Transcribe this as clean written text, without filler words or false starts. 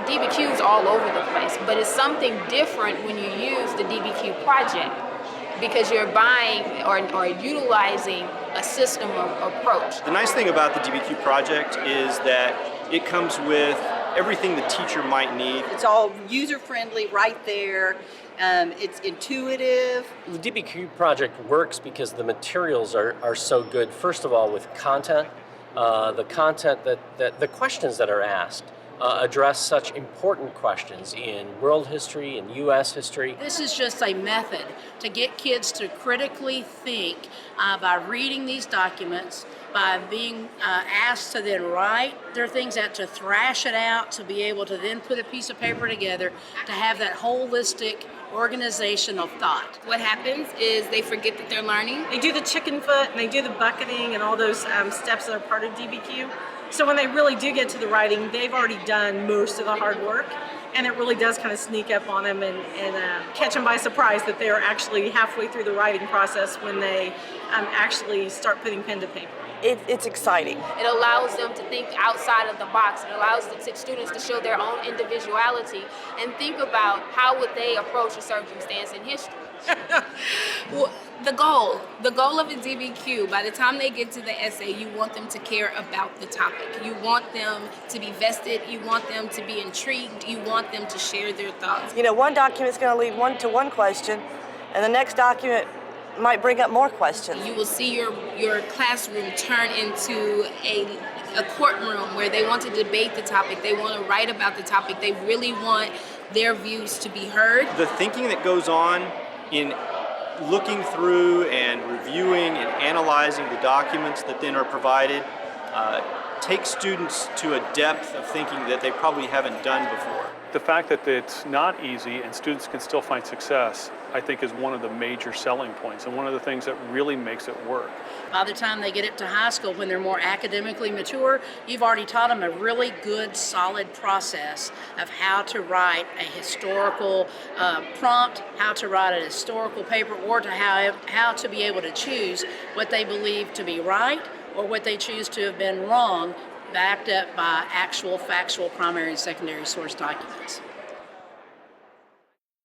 DBQs all over the place, but it's something different when you use the DBQ project because you're buying or utilizing a system of approach. The nice thing about the DBQ project is that it comes with everything the teacher might need. It's all user-friendly right there. It's intuitive. The DBQ project works because the materials are so good. First of all, with content, the content that the questions that are asked address such important questions in world history and U.S. history. This is just a method to get kids to critically think by reading these documents, by being asked to then write their things out, to thrash it out, to be able to then put a piece of paper together, to have that holistic organization of thought. What happens is they forget that they're learning. They do the chicken foot and they do the bucketing and all those steps that are part of DBQ. So when they really do get to the writing, they've already done most of the hard work, and it really does kind of sneak up on them and catch them by surprise that they are actually halfway through the writing process when they actually start putting pen to paper. It's exciting. It allows them to think outside of the box. It allows the students to show their own individuality and think about how would they approach a circumstance in history. Well, the goal of a DBQ, by the time they get to the essay, you want them to care about the topic. You want them to be vested. You want them to be intrigued. You want them to share their thoughts. You know, one document's going to lead one question, and the next document might bring up more questions. You will see your classroom turn into a courtroom where they want to debate the topic. They want to write about the topic. They really want their views to be heard. The thinking that goes on in looking through and reviewing and analyzing the documents that then are provided takes students to a depth of thinking that they probably haven't done before. The fact that it's not easy and students can still find success, I think, is one of the major selling points and one of the things that really makes it work. By the time they get up to high school, when they're more academically mature, you've already taught them a really good, solid process of how to write a historical prompt, how to write a historical paper, or to how to be able to choose what they believe to be right or what they choose to have been wrong, backed up by actual factual primary and secondary source documents.